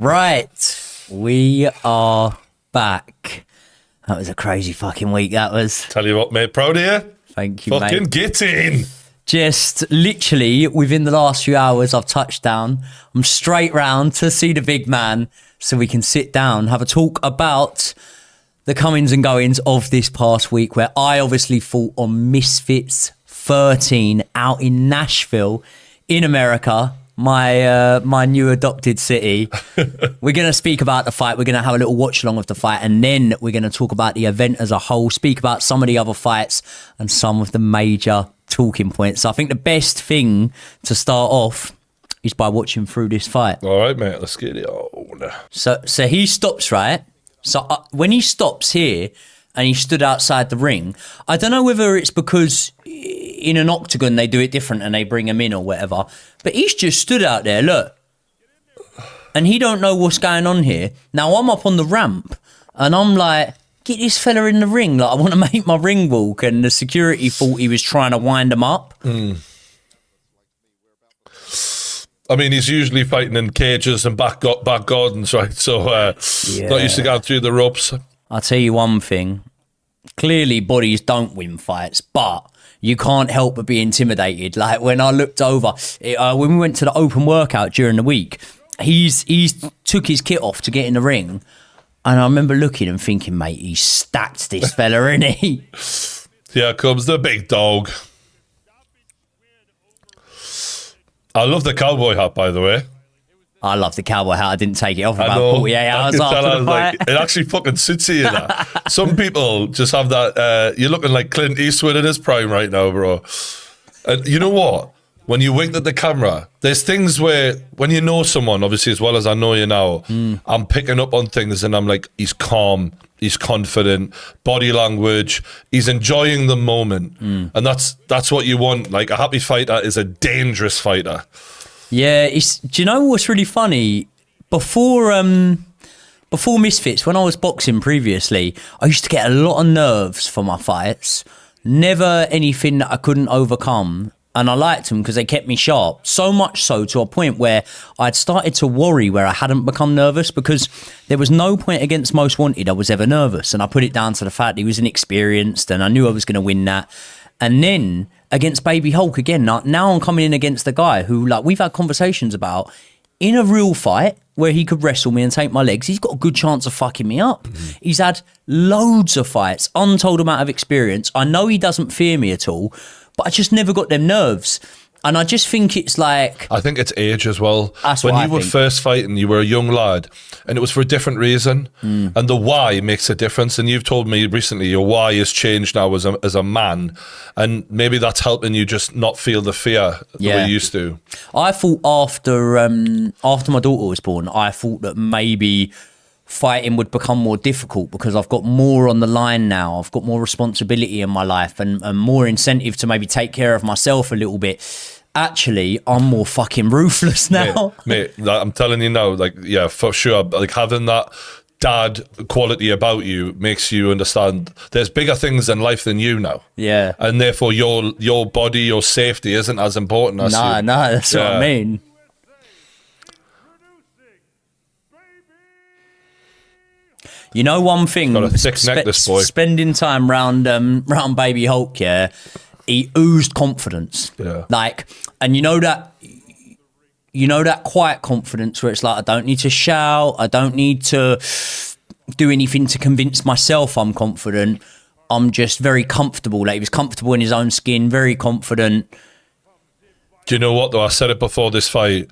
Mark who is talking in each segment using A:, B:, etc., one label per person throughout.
A: Right, we are back. That was a crazy fucking week, that was.
B: Tell you what, mate, proud of you.
A: Thank you,
B: Fucking
A: mate.
B: get in.
A: Just literally within the last few hours, I've touched down. I'm straight round to see the big man so we can sit down, have a talk about the comings and goings of this past week, where I obviously fought on Misfits 13 out in Nashville in America. My new adopted city. We're going to speak about the fight. We're going to have a little watch along of the fight, and then we're going to talk about the event as a whole, speak about some of the other fights and some of the major talking points. So I think the best thing to start off is by watching through this fight.
B: All right, mate, let's get it on.
A: So he stops, right? So when he stops here and he stood outside the ring, I don't know whether it's because in an octagon they do it different and they bring him in or whatever, but he's just stood out there, look, and he don't know what's going on here. Now I'm up on the ramp and I'm like, get this fella in the ring, like I want to make my ring walk, and the security thought he was trying to wind him up.
B: I mean, he's usually fighting in cages and back gardens, right? So not used to going through the ropes.
A: I'll tell you one thing, clearly bodies don't win fights, but you can't help but be intimidated. Like when I looked over, when we went to the open workout during the week, he's took his kit off to get in the ring. And I remember looking and thinking, mate, he's stacked this fella, isn't he?
B: Here comes the big dog. I love the cowboy hat, by the way.
A: I love the cowboy hat. I didn't take it off
B: I
A: about
B: know.
A: 48 hours after the fight.
B: Like, it actually fucking suits you, that. Some people just have that, you're looking like Clint Eastwood in his prime right now, bro. And you know what? When you winked at the camera, there's things where, when you know someone, obviously as well as I know you now, I'm picking up on things and I'm like, he's calm, he's confident, body language, he's enjoying the moment. And that's what you want. Like, a happy fighter is a dangerous fighter.
A: Yeah, do you know what's really funny? Before Misfits, when I was boxing previously, I used to get a lot of nerves for my fights. Never anything that I couldn't overcome. And I liked them because they kept me sharp. So much so to a point where I'd started to worry where I hadn't become nervous, because there was no point against Most Wanted I was ever nervous. And I put it down to the fact he was inexperienced and I knew I was going to win that. And then against Baby Hulk again, now I'm coming in against the guy who, like, we've had conversations about, in a real fight where he could wrestle me and take my legs, he's got a good chance of fucking me up. He's had loads of fights, untold amount of experience. I know he doesn't fear me at all, but I just never got them nerves. And I just think it's like...
B: I think it's age as well.
A: That's
B: when
A: what
B: you
A: I
B: were
A: think.
B: first fighting, you were a young lad, and it was for a different reason. And the why makes a difference. And you've told me recently your why has changed now as a man. And maybe that's helping you just not feel the fear the way you used to.
A: I thought after my daughter was born, I thought that maybe fighting would become more difficult because I've got more on the line now. I've got more responsibility in my life and more incentive to maybe take care of myself a little bit. Actually, I'm more fucking ruthless now.
B: Mate, I'm telling you now, like, yeah, for sure. Like, having that dad quality about you makes you understand there's bigger things in life than you now.
A: Yeah.
B: And therefore your body, your safety isn't as important as you.
A: No, that's what I mean. You know one thing,
B: Got a thick neck, this boy.
A: Spending time round Baby Hulk, yeah, he oozed confidence.
B: Yeah.
A: Like, and you know that quiet confidence where it's like, I don't need to shout, I don't need to do anything to convince myself I'm confident. I'm just very comfortable. Like, he was comfortable in his own skin, very confident.
B: Do you know what, though? I said it before this fight.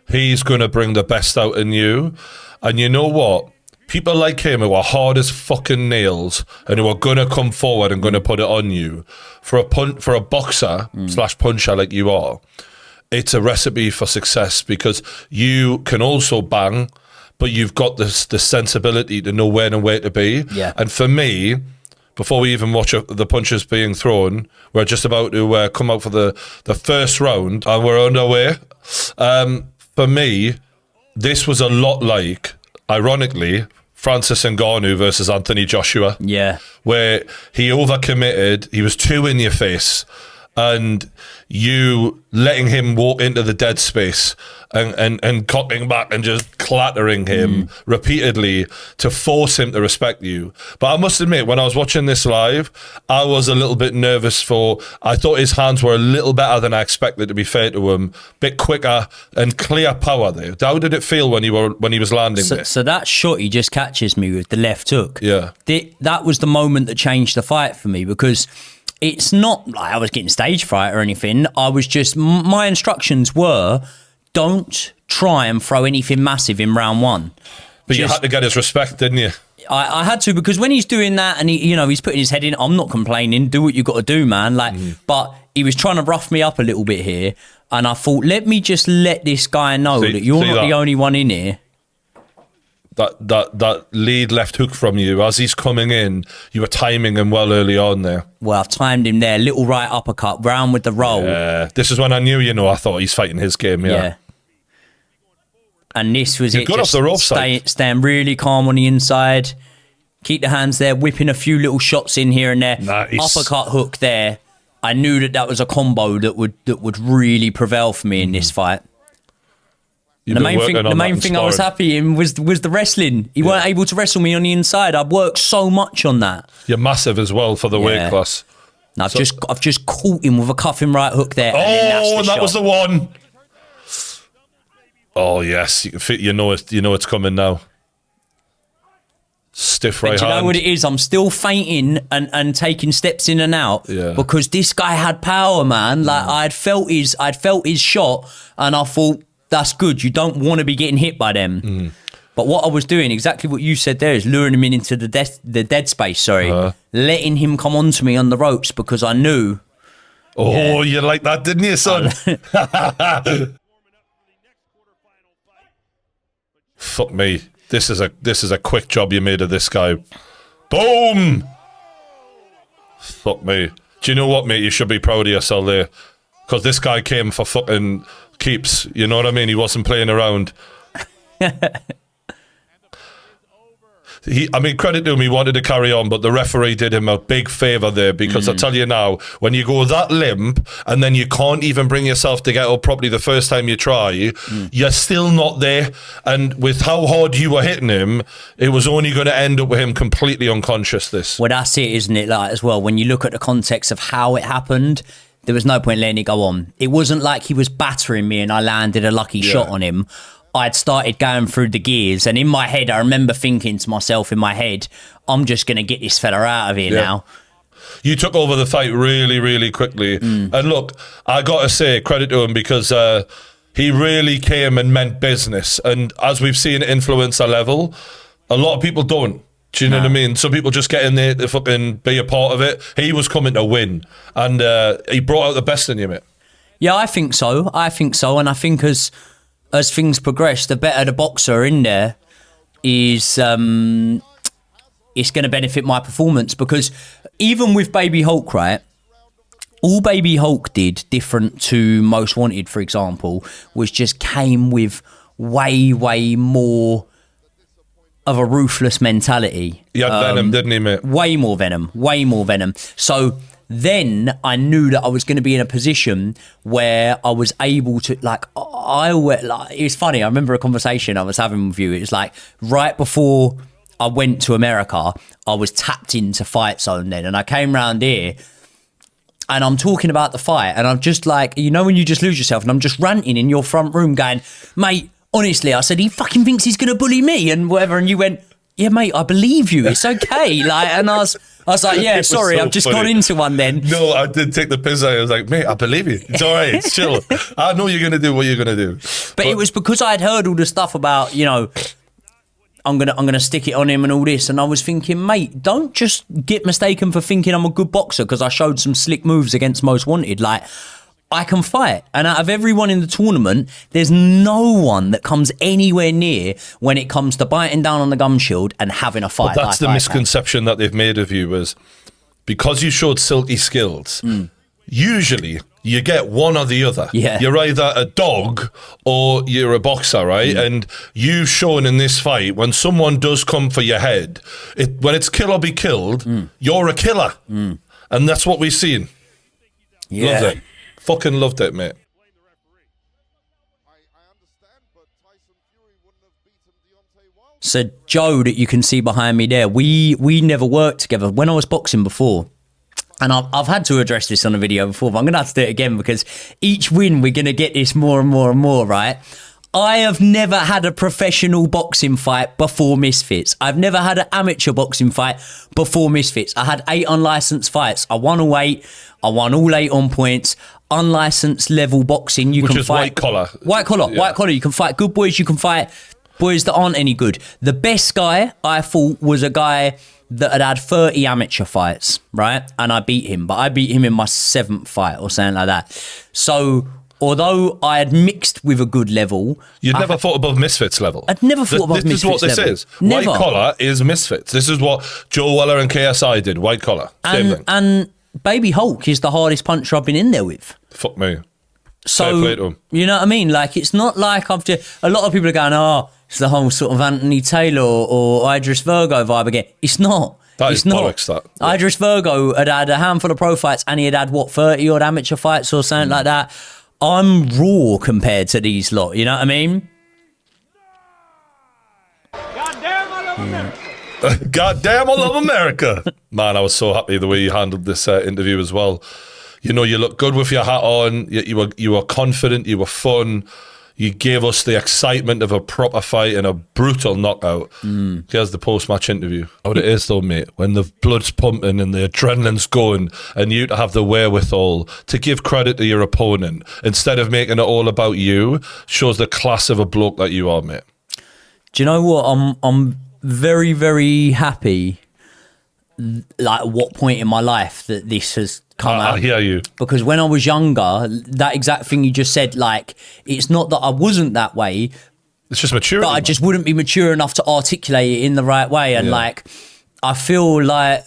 B: He's going to bring the best out in you. And you know what? People like him who are hard as fucking nails and who are going to come forward and going to put it on you, for a boxer / puncher like you are, it's a recipe for success, because you can also bang, but you've got the sensibility to know when and where to be.
A: Yeah.
B: And for me, before we even watch the punches being thrown, we're just about to come out for the first round and we're underway. For me, this was a lot like, ironically, Francis Ngannou versus Anthony Joshua.
A: Yeah.
B: Where he overcommitted, he was too in your face, and you letting him walk into the dead space and cocking back and just clattering him repeatedly to force him to respect you. But I must admit, when I was watching this live, I was a little bit nervous I thought his hands were a little better than I expected, to be fair to him. Bit quicker and clear power there. How did it feel when he was landing there?
A: So that shot he just catches me with the left hook.
B: Yeah.
A: That was the moment that changed the fight for me, because it's not like I was getting stage fright or anything. I was just, my instructions were, don't try and throw anything massive in round one.
B: But you had to get his respect, didn't you?
A: I had to, because when he's doing that and he's putting his head in, I'm not complaining. Do what you got to do, man. But he was trying to rough me up a little bit here, and I thought, let me just let this guy know that you're not the only one in here.
B: That lead left hook from you, as he's coming in, you were timing him well early on there.
A: Well, I've timed him there. Little right uppercut, round with the roll.
B: Yeah, this is when I knew, I thought he's fighting his game, yeah.
A: And this was
B: it. Good off the rope side.
A: Stand really calm on the inside. Keep the hands there, whipping a few little shots in here and there.
B: Nice.
A: Uppercut hook there. I knew that was a combo that would really prevail for me in this fight. The main thing I was happy in was the wrestling. He weren't able to wrestle me on the inside. I've worked so much on that.
B: You're massive as well for the weight class.
A: And I've just caught him with a cuffing right hook there.
B: And that was the one. Oh yes, you know it's coming now. Stiff right hand.
A: Do you know what it is? I'm still fainting and taking steps in and out because this guy had power, man. Like I'd felt his shot, and I thought, that's good. You don't want to be getting hit by them. But what I was doing, exactly what you said there, is luring him into the dead space. Letting him come onto me on the ropes, because I knew.
B: Oh, you like that, didn't you, son? Fuck me. This is a quick job you made of this guy. Boom! Fuck me. Do you know what, mate? You should be proud of yourself there. Because this guy came for fucking keeps. You know what I mean? He wasn't playing around. Credit to him, he wanted to carry on, but the referee did him a big favour there, because I tell you now, when you go that limp and then you can't even bring yourself to get up properly the first time you try, you're still not there. And with how hard you were hitting him, it was only going to end up with him completely unconscious. Well,
A: that's it, isn't it? Like, as well, when you look at the context of how it happened, there was no point letting it go on. It wasn't like he was battering me and I landed a lucky shot on him. I'd started going through the gears, and in my head, I remember thinking to myself in my head, I'm just going to get this fella out of here now.
B: You took over the fight really, really quickly. And look, I got to say, credit to him, because he really came and meant business. And as we've seen at influencer level, a lot of people don't. Do you know what I mean? Some people just get in there to fucking be a part of it. He was coming to win, and he brought out the best in you, mate.
A: Yeah, I think so. And I think as things progress, the better the boxer in there is, it's going to benefit my performance. Because even with Baby Hulk, right, all Baby Hulk did, different to Most Wanted, for example, was just came with way, way more of a ruthless mentality.
B: He had venom, didn't he, mate?
A: Way more venom. So then I knew that I was going to be in a position where I was able to, it's funny, I remember a conversation I was having with you. It was like right before I went to America, I was tapped into Fight Zone then, and I came round here and I'm talking about the fight, and I'm just like, when you just lose yourself, and I'm just ranting in your front room going, mate, honestly, I said, he fucking thinks he's going to bully me and whatever, and you went, yeah, mate, I believe you. It's okay. And I was like, yeah, sorry, I've just gone into one then.
B: No, I did take the piss out. I was like, mate, I believe you. It's all right. It's chill. I know you're going to do what you're going to do.
A: But it was because I had heard all the stuff about, I'm gonna stick it on him and all this, and I was thinking, mate, don't just get mistaken for thinking I'm a good boxer because I showed some slick moves against Most Wanted. Like, I can fight, and out of everyone in the tournament, there's no one that comes anywhere near when it comes to biting down on the gum shield and having a fight.
B: But that's the misconception that they've made of you, was because you showed silky skills. Usually, you get one or the other.
A: Yeah.
B: You're either a dog or you're a boxer, right? And you've shown in this fight, when someone does come for your head, when it's kill or be killed, you're a killer, and that's what we've seen.
A: Yeah.
B: Loved it. Fucking loved it, mate.
A: So Joe, that you can see behind me there, we never worked together when I was boxing before. And I've had to address this on a video before, but I'm going to have to do it again because each win we're going to get this more and more and more, right? I have never had a professional boxing fight before Misfits. I've never had an amateur boxing fight before Misfits. I had 8 unlicensed fights. I won all 8. I won all 8 on points. Unlicensed level boxing. You
B: Which
A: can
B: is
A: fight
B: white collar.
A: White collar.
B: Yeah.
A: White collar. You can fight good boys. You can fight boys that aren't any good. The best guy I thought was a guy that had 30 amateur fights, right? And I beat him, but I beat him in my 7th fight or something like that. So although I had mixed with a good level,
B: You'd never fought above Misfits level.
A: I'd never fought above
B: This is what
A: Misfits
B: this
A: level.
B: is.
A: Never.
B: White collar is Misfits. This is what Joe Weller and KSI did. White collar. Same thing.
A: And Baby Hulk is the hardest puncher I've been in there with.
B: Fuck me.
A: So,
B: Fair play to him.
A: you know what I mean? Like, it's not like I've just... A lot of people are going, oh, it's the whole sort of Anthony Taylor or Idris Virgo vibe again. It's not.
B: That
A: it's
B: is
A: not.
B: bollocks, that. Yeah.
A: Idris Virgo had a handful of pro fights and he had what, 30-odd amateur fights or something like that. I'm raw compared to these lot, you know what I mean?
C: Goddamn, I love America.
B: Goddamn, I love America. Man, I was so happy the way you handled this interview as well. You know, you look good with your hat on. You were confident. You were fun. You gave us the excitement of a proper fight and a brutal knockout. Here's the post-match interview. What it is though, mate, when the blood's pumping and the adrenaline's going and you to have the wherewithal to give credit to your opponent instead of making it all about you shows the class of a bloke that you are, mate.
A: Do you know what? I'm very, very happy, like, at what point in my life that this has come out.
B: I hear you.
A: Because when I was younger, that exact thing you just said, like, it's not that I wasn't that way,
B: It's just maturity.
A: but I just wouldn't be mature enough to articulate it in the right way. And like, I feel like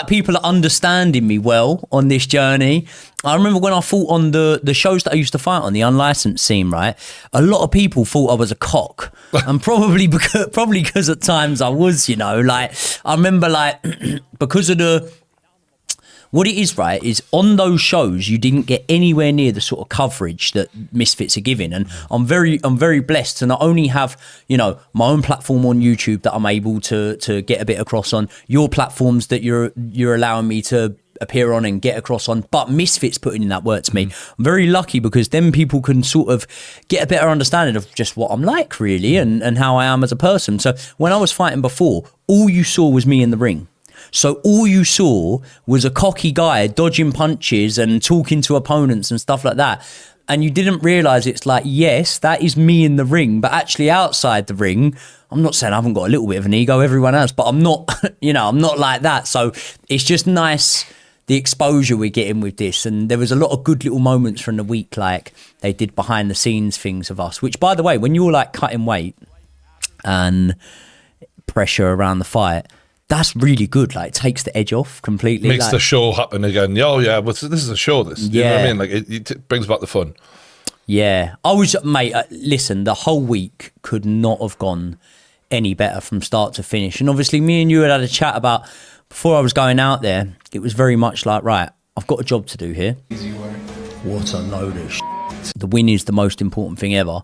A: people are understanding me well on this journey. I remember when I fought on the shows that I used to fight on, the unlicensed scene, right? A lot of people thought I was a cock. And probably because at times I was, you know, like, I remember, like, because of what it is, right, is on those shows you didn't get anywhere near the sort of coverage that Misfits are giving, and I'm very blessed to not only have, you know, my own platform on YouTube that I'm able to get a bit across on, your platforms that you're allowing me to appear on and get across on, but Misfits putting in that work to me. I'm very lucky because then people can sort of get a better understanding of just what I'm like, really, and how I am as a person. So when I was fighting before, all you saw was me in the ring. So all you saw was a cocky guy dodging punches and talking to opponents and stuff like that. And you didn't realise it's like, yes, that is me in the ring, but actually outside the ring, I'm not saying I haven't got a little bit of an ego, everyone else, but I'm not, you know, I'm not like that. So it's just nice, the exposure we're getting with this. And there was a lot of good little moments from the week, like they did behind the scenes things of us, which, by the way, when you're like cutting weight and pressure around the fight, that's really good. Like, it takes the edge off completely.
B: Makes
A: like,
B: the show happen again. Oh yeah, but this is a show. This, you know what I
A: Yeah.
B: mean? Like it brings back the fun.
A: yeah. Mate, listen, the whole week could not have gone any better from start to finish. And obviously me and you had a chat about, before I was going out there, it was very much like, right, I've got a job to do here. What a load of shit. The win is the most important thing ever.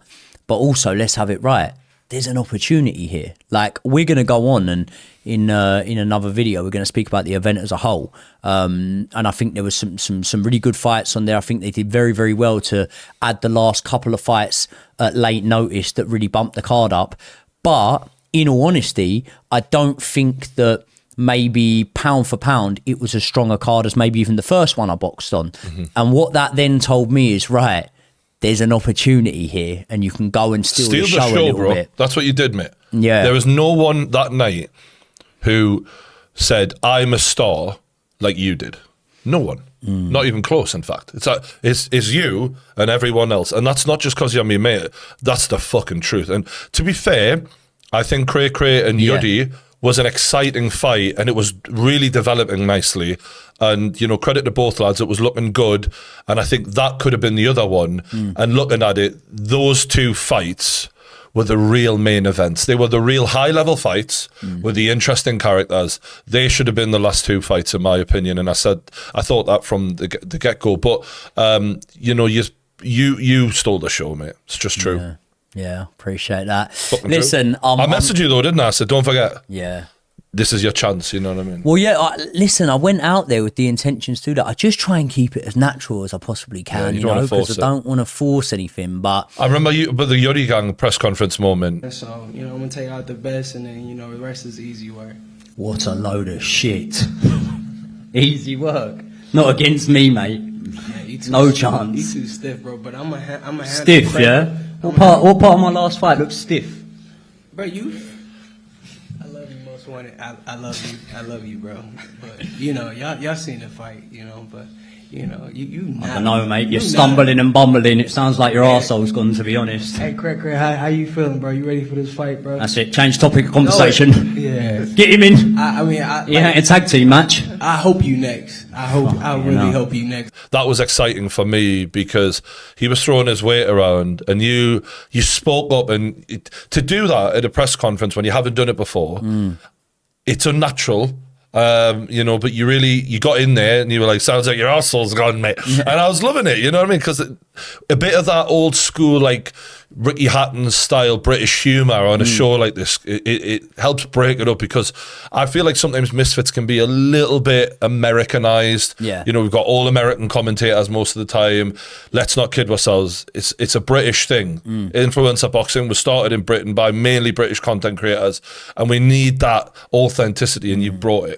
A: But also, let's have it right. There's an opportunity here. Like, we're going to go on and in another video, we're going to speak about the event as a whole. And I think there was some really good fights on there. I think they did very, very well to add the last couple of fights at late notice that really bumped the card up. But in all honesty, I don't think that maybe pound for pound, it was as strong a card as maybe even the first one I boxed on. Mm-hmm. And what that then told me is, right, there's an opportunity here and you can go and steal the show a little
B: bro.
A: bit.
B: That's what you did, mate.
A: Yeah.
B: There was no one that night who said, I'm a star like you did. No one. Not even close, in fact. It's you and everyone else. And that's not just because you're my mate. That's the fucking truth. And to be fair, I think Cray Cray and Yuddy was an exciting fight and it was really developing nicely. And, you know, credit to both lads, it was looking good. And I think that could have been the other one. And looking at it, those two fights were the real main events. They were the real high-level fights with the interesting characters. They should have been the last two fights, in my opinion. And I thought that from the get-go. But you know, you stole the show, mate. It's just true.
A: Yeah, appreciate that.
B: Fucking
A: Listen,
B: true. I messaged you though, didn't I? I said, don't forget.
A: Yeah.
B: This is your chance, you know what I mean?
A: Well, yeah, listen, I went out there with the intentions to do that. I just try and keep it as natural as I possibly can,
B: you
A: you
B: don't
A: know,
B: wanna force
A: because I
B: it.
A: don't want to force anything. But
B: I remember you, but the Geordie Gang press conference moment.
D: And so, you know, I'm gonna take out the best, and then, you know, the rest is easy work.
A: what a load of shit. Easy work. Not against me, mate.
D: Yeah, you too
A: No
D: stiff.
A: chance.
D: You too stiff, bro. But I'm a
A: Stiff, yeah? What part of my last fight looks stiff?
D: Bro, I love you, most wanted. I love you, bro. But you know, y'all seen the fight, you know. But you know, you.
A: I don't know, mate. You're stumbling and bumbling. It sounds like your arsehole's gone, to be honest.
D: Hey, Craig, how you feeling, bro? You ready for this fight, bro?
A: That's it. Change topic of conversation.
D: Yeah.
A: Get him in.
D: I mean,
A: Yeah, a tag team match.
D: I hope you next. I really hope you next.
B: That was exciting for me because he was throwing his weight around, and you spoke up, and to do that at a press conference when you haven't done it before, it's unnatural. You know, but you got in there and you were like, sounds like your arsehole's gone, mate. And I was loving it, you know what I mean? Because a bit of that old school, like Ricky Hatton style British humour on a show like this, it helps break it up, because I feel like sometimes Misfits can be a little bit Americanized.
A: Yeah.
B: You know, we've got all American commentators most of the time. Let's not kid ourselves. It's a British thing. Influencer boxing was started in Britain by mainly British content creators, and we need that authenticity, and you brought it.